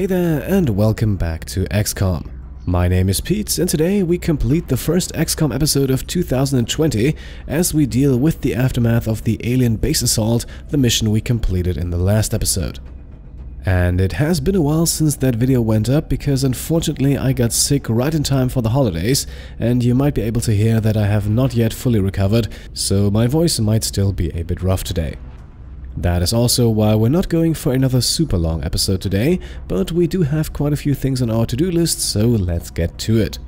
Hey there and welcome back to XCOM. My name is Pete and today we complete the first XCOM episode of 2020 as we deal with the aftermath of the alien base assault, the mission we completed in the last episode. And it has been a while since that video went up because unfortunately I got sick right in time for the holidays and you might be able to hear that I have not yet fully recovered, so my voice might still be a bit rough today. That is also why we're not going for another super long episode today, but we do have quite a few things on our to-do list, so let's get to it.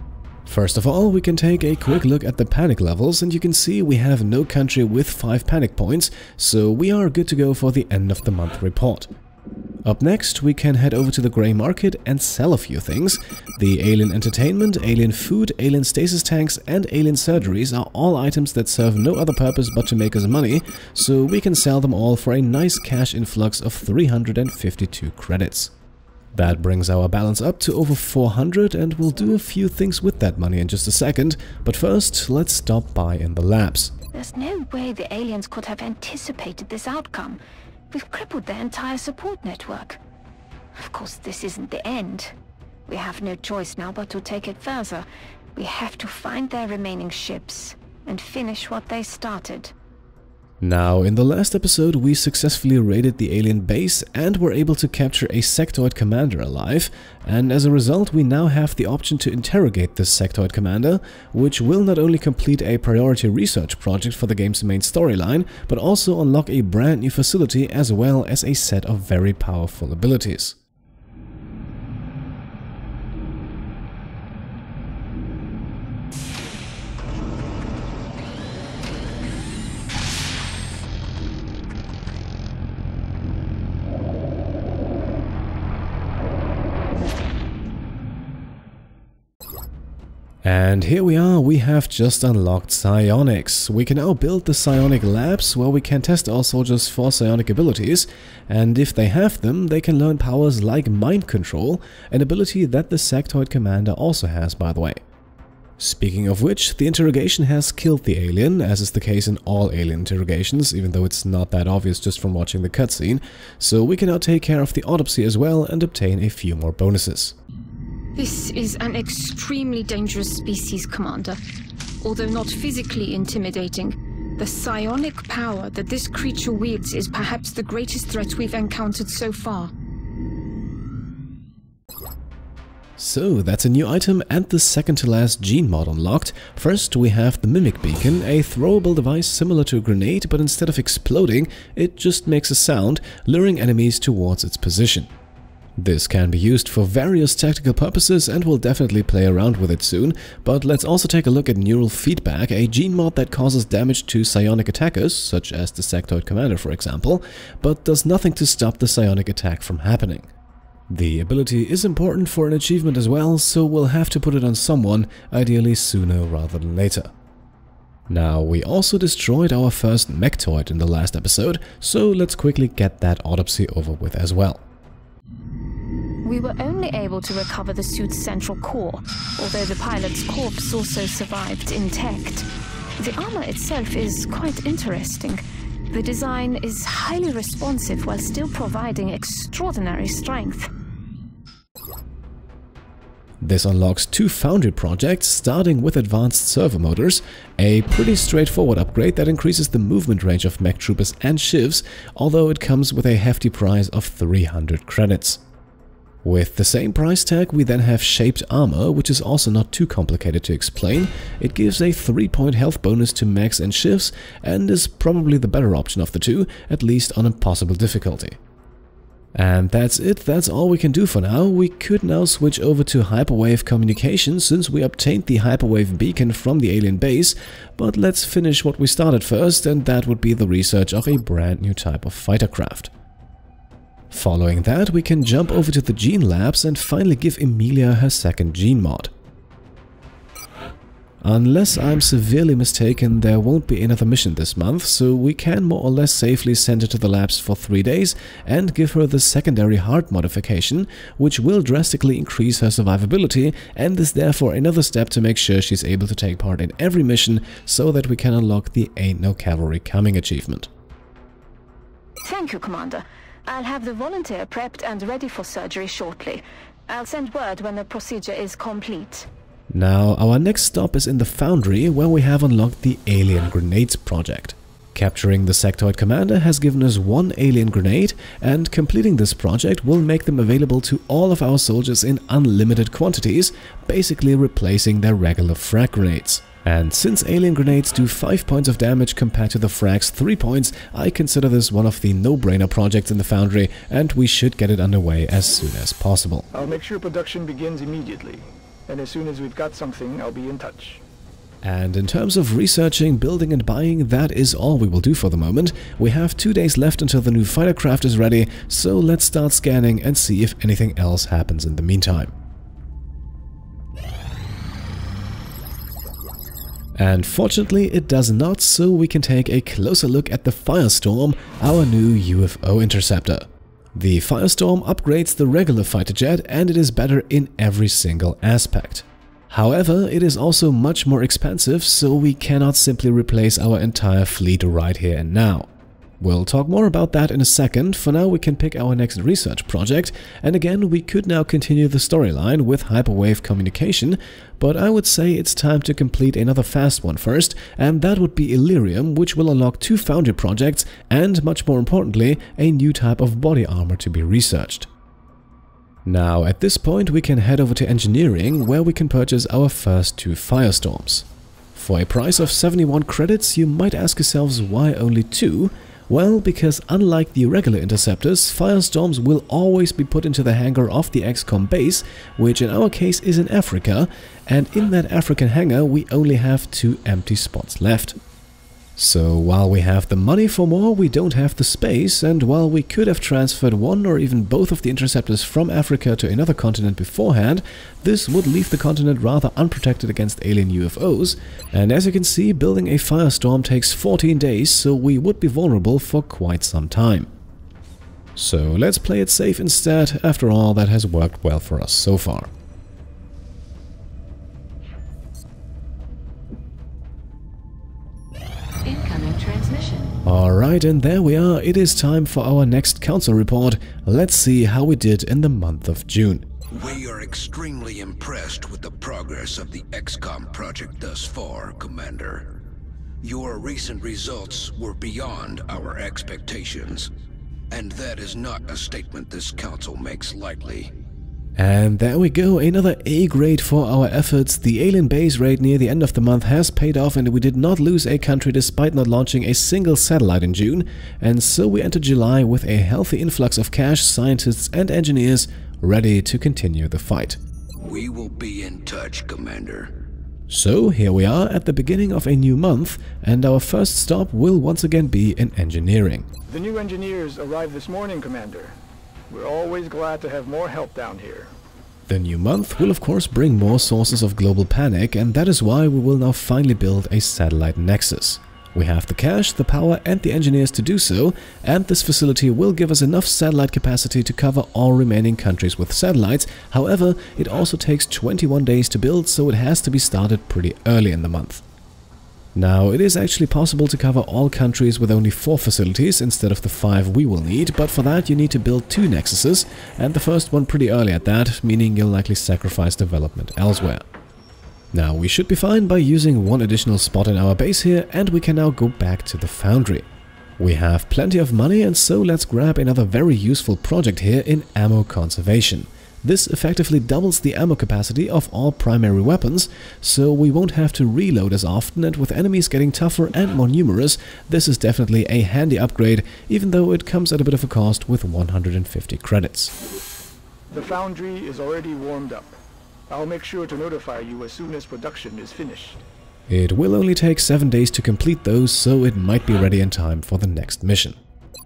First of all, we can take a quick look at the panic levels and you can see we have no country with 5 panic points, so we are good to go for the end of the month report. Up next, we can head over to the grey market and sell a few things. The alien entertainment, alien food, alien stasis tanks and alien surgeries are all items that serve no other purpose but to make us money, so we can sell them all for a nice cash influx of 352 credits. That brings our balance up to over 400 and we'll do a few things with that money in just a second, but first let's stop by in the labs. There's no way the aliens could have anticipated this outcome. We've crippled their entire support network. Of course, this isn't the end. We have no choice now but to take it further. We have to find their remaining ships and finish what they started. Now, in the last episode, we successfully raided the alien base and were able to capture a Sectoid Commander alive, and as a result we now have the option to interrogate this Sectoid Commander, which will not only complete a priority research project for the game's main storyline, but also unlock a brand new facility as well as a set of very powerful abilities. And here we are, we have just unlocked psionics. We can now build the psionic labs where we can test our soldiers for psionic abilities, and if they have them, they can learn powers like mind control, an ability that the Sectoid Commander also has, by the way. Speaking of which, the interrogation has killed the alien, as is the case in all alien interrogations, even though it's not that obvious just from watching the cutscene, so we can now take care of the autopsy as well and obtain a few more bonuses. This is an extremely dangerous species, Commander. Although not physically intimidating, the psionic power that this creature wields is perhaps the greatest threat we've encountered so far. So that's a new item and the second to last gene mod unlocked. First we have the Mimic Beacon, a throwable device similar to a grenade, but instead of exploding, it just makes a sound, luring enemies towards its position. This can be used for various tactical purposes and we'll definitely play around with it soon, but let's also take a look at Neural Feedback, a gene mod that causes damage to psionic attackers, such as the Sectoid Commander for example, but does nothing to stop the psionic attack from happening. The ability is important for an achievement as well, so we'll have to put it on someone, ideally sooner rather than later. Now, we also destroyed our first mechtoid in the last episode, so let's quickly get that autopsy over with as well. We were only able to recover the suit's central core, although the pilot's corpse also survived intact. The armor itself is quite interesting. The design is highly responsive while still providing extraordinary strength. This unlocks 2 foundry projects, starting with advanced servo motors, a pretty straightforward upgrade that increases the movement range of mech troopers and shivs, although it comes with a hefty price of 300 credits. With the same price tag, we then have shaped armor, which is also not too complicated to explain. It gives a 3-point health bonus to mechs and shivs, and is probably the better option of the two, at least on impossible difficulty. And that's it, that's all we can do for now. We could now switch over to hyperwave communication since we obtained the hyperwave beacon from the alien base, but let's finish what we started first, and that would be the research of a brand new type of fighter craft. Following that, we can jump over to the gene labs and finally give Emilia her second gene mod. Unless I'm severely mistaken, there won't be another mission this month, so we can more or less safely send her to the labs for 3 days and give her the secondary heart modification, which will drastically increase her survivability and is therefore another step to make sure she's able to take part in every mission so that we can unlock the Ain't No Cavalry Coming achievement. Thank you, Commander. I'll have the volunteer prepped and ready for surgery shortly. I'll send word when the procedure is complete. Now, our next stop is in the foundry, where we have unlocked the Alien Grenades project. Capturing the Sectoid Commander has given us one alien grenade, and completing this project will make them available to all of our soldiers in unlimited quantities, basically replacing their regular frag grenades. And since alien grenades do 5 points of damage compared to the frag's 3 points, I consider this one of the no-brainer projects in the foundry, and we should get it underway as soon as possible. I'll make sure production begins immediately, and as soon as we've got something, I'll be in touch. And in terms of researching, building and buying, that is all we will do for the moment. We have 2 days left until the new fighter craft is ready, so let's start scanning and see if anything else happens in the meantime. And fortunately it does not, so we can take a closer look at the Firestorm, our new UFO interceptor. The Firestorm upgrades the regular fighter jet, and it is better in every single aspect. However, it is also much more expensive, so we cannot simply replace our entire fleet right here and now. We'll talk more about that in a second. For now we can pick our next research project, and again we could now continue the storyline with hyperwave communication, but I would say it's time to complete another fast one first, and that would be Illyrium, which will unlock 2 foundry projects and, much more importantly, a new type of body armor to be researched. Now at this point we can head over to engineering, where we can purchase our first 2 Firestorms. For a price of 71 credits, you might ask yourselves why only 2? Well, because unlike the regular interceptors, Firestorms will always be put into the hangar of the XCOM base, which in our case is in Africa, and in that African hangar we only have 2 empty spots left. So while we have the money for more, we don't have the space, and while we could have transferred one or even both of the interceptors from Africa to another continent beforehand, this would leave the continent rather unprotected against alien UFOs, and as you can see, building a Firestorm takes 14 days, so we would be vulnerable for quite some time. So let's play it safe instead. After all, that has worked well for us so far. Incoming transmission. Alright, and there we are. It is time for our next council report. Let's see how we did in the month of June. We are extremely impressed with the progress of the XCOM project thus far, Commander. Your recent results were beyond our expectations, and that is not a statement this council makes lightly. And there we go, another A grade for our efforts. The alien base raid near the end of the month has paid off, and we did not lose a country despite not launching a single satellite in June. And so we enter July with a healthy influx of cash, scientists and engineers ready to continue the fight. We will be in touch, Commander. So here we are at the beginning of a new month, and our first stop will once again be in engineering. The new engineers arrived this morning, Commander. We're always glad to have more help down here. The new month will of course bring more sources of global panic, and that is why we will now finally build a satellite nexus. We have the cash, the power and the engineers to do so, and this facility will give us enough satellite capacity to cover all remaining countries with satellites. However, it also takes 21 days to build, so it has to be started pretty early in the month. Now, it is actually possible to cover all countries with only 4 facilities instead of the 5 we will need, but for that you need to build 2 nexuses, and the first one pretty early at that, meaning you'll likely sacrifice development elsewhere. Now, we should be fine by using 1 additional spot in our base here, and we can now go back to the foundry. We have plenty of money, and so let's grab another very useful project here in ammo conservation. This effectively doubles the ammo capacity of all primary weapons, so we won't have to reload as often, and with enemies getting tougher and more numerous, this is definitely a handy upgrade, even though it comes at a bit of a cost with 150 credits. The foundry is already warmed up. I'll make sure to notify you as soon as production is finished. It will only take 7 days to complete those, so it might be ready in time for the next mission.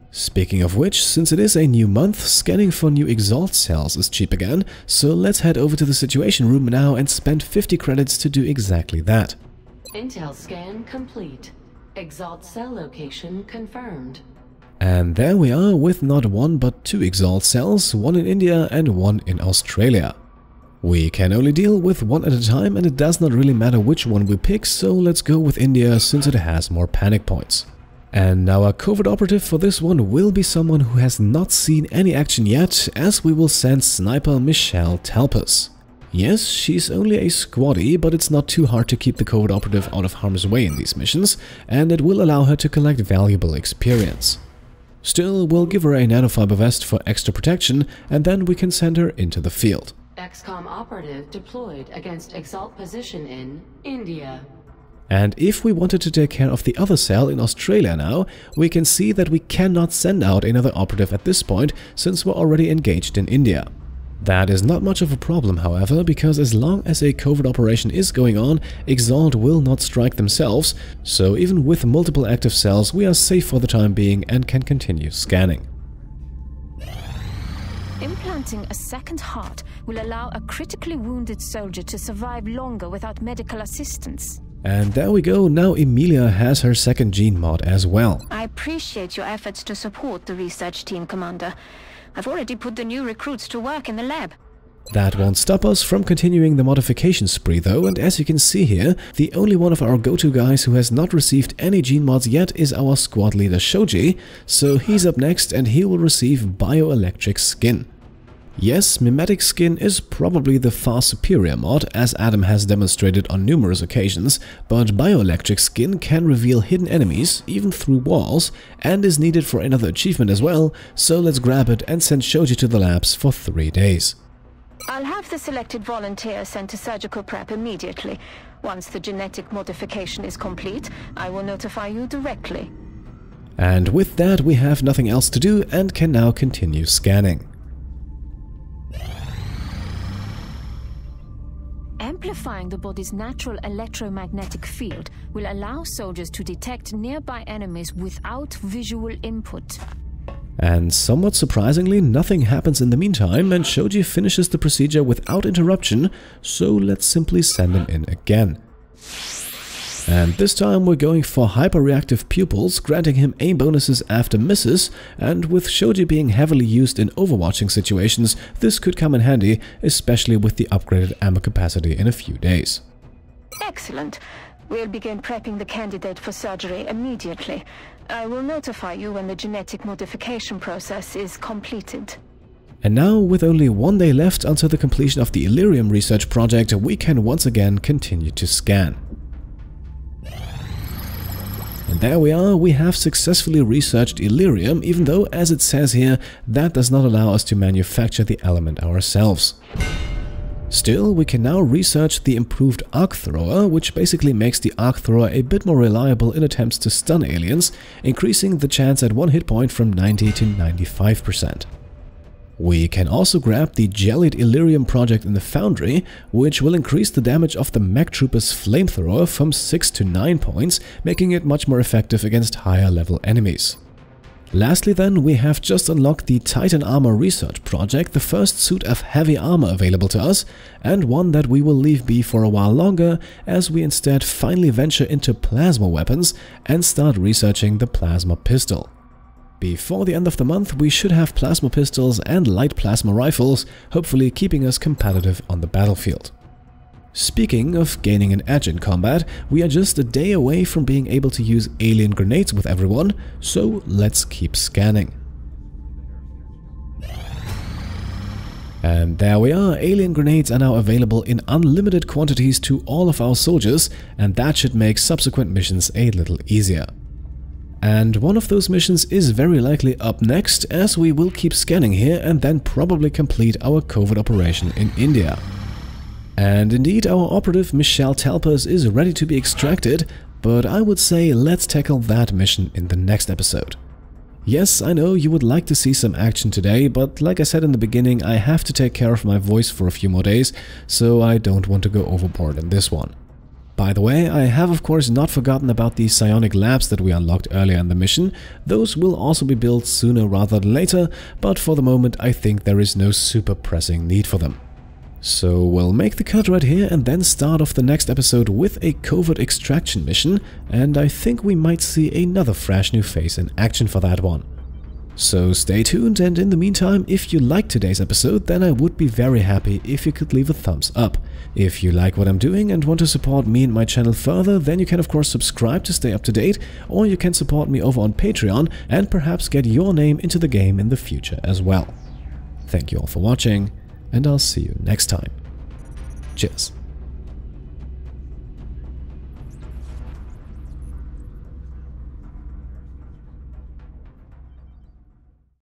Speaking of which, since it is a new month, scanning for new EXALT cells is cheap again, so let's head over to the situation room now and spend 50 credits to do exactly that. Intel scan complete. EXALT cell location confirmed. And there we are with not 1 but 2 EXALT cells, 1 in India and 1 in Australia. We can only deal with 1 at a time, and it does not really matter which one we pick, so let's go with India since it has more panic points. And our covert operative for this one will be someone who has not seen any action yet, as we will send Sniper Michelle Talpas. Yes, she's only a squaddie, but it's not too hard to keep the covert operative out of harm's way in these missions, and it will allow her to collect valuable experience. Still, we'll give her a nanofiber vest for extra protection, and then we can send her into the field. XCOM operative deployed against EXALT position in India. And if we wanted to take care of the other cell in Australia now, we can see that we cannot send out another operative at this point, since we're already engaged in India. That is not much of a problem, however, because as long as a covert operation is going on, EXALT will not strike themselves, so even with multiple active cells, we are safe for the time being and can continue scanning. Implanting a second heart will allow a critically wounded soldier to survive longer without medical assistance. And there we go, now Emilia has her second gene mod as well. I appreciate your efforts to support the research team, Commander. I've already put the new recruits to work in the lab. That won't stop us from continuing the modification spree though, and as you can see here, the only one of our go-to guys who has not received any gene mods yet is our squad leader Shoji, so he's up next and he will receive bioelectric skin. Yes, mimetic skin is probably the far superior mod, as Adam has demonstrated on numerous occasions, but bioelectric skin can reveal hidden enemies, even through walls, and is needed for another achievement as well, so let's grab it and send Shoji to the labs for 3 days. I'll have the selected volunteer sent to surgical prep immediately. Once the genetic modification is complete, I will notify you directly. And with that, we have nothing else to do and can now continue scanning. Amplifying the body's natural electromagnetic field will allow soldiers to detect nearby enemies without visual input. And somewhat surprisingly, nothing happens in the meantime, and Shoji finishes the procedure without interruption, so let's simply send him in again. And this time we're going for hyper-reactive pupils, granting him aim bonuses after misses, and with Shoji being heavily used in overwatching situations, this could come in handy, especially with the upgraded ammo capacity in a few days. Excellent. We'll begin prepping the candidate for surgery immediately. I will notify you when the genetic modification process is completed. And now, with only 1 day left until the completion of the Illyrium research project, we can once again continue to scan. And there we are, we have successfully researched Illyrium, even though, as it says here, that does not allow us to manufacture the element ourselves. Still, we can now research the improved arc thrower, which basically makes the arc thrower a bit more reliable in attempts to stun aliens, increasing the chance at 1 hit point from 90 to 95%. We can also grab the jellied Illyrium project in the foundry, which will increase the damage of the Mech Trooper's flamethrower from 6 to 9 points, making it much more effective against higher level enemies. Lastly then, we have just unlocked the Titan Armor research project, the first suit of heavy armor available to us, and one that we will leave be for a while longer, as we instead finally venture into plasma weapons and start researching the plasma pistol. Before the end of the month, we should have plasma pistols and light plasma rifles, hopefully keeping us competitive on the battlefield. Speaking of gaining an edge in combat, we are just a day away from being able to use alien grenades with everyone, so let's keep scanning. And there we are, alien grenades are now available in unlimited quantities to all of our soldiers, and that should make subsequent missions a little easier. And one of those missions is very likely up next, as we will keep scanning here and then probably complete our covert operation in India. And indeed, our operative Michelle Talpas is ready to be extracted, but I would say let's tackle that mission in the next episode. Yes, I know you would like to see some action today, but like I said in the beginning, I have to take care of my voice for a few more days, so I don't want to go overboard in this one. By the way, I have of course not forgotten about the psionic labs that we unlocked earlier in the mission. Those will also be built sooner rather than later, but for the moment I think there is no super pressing need for them. So we'll make the cut right here and then start off the next episode with a covert extraction mission, and I think we might see another fresh new face in action for that one. So stay tuned, and in the meantime, if you liked today's episode, then I would be very happy if you could leave a thumbs up. If you like what I'm doing and want to support me and my channel further, then you can of course subscribe to stay up to date, or you can support me over on Patreon and perhaps get your name into the game in the future as well. Thank you all for watching, and I'll see you next time. Cheers.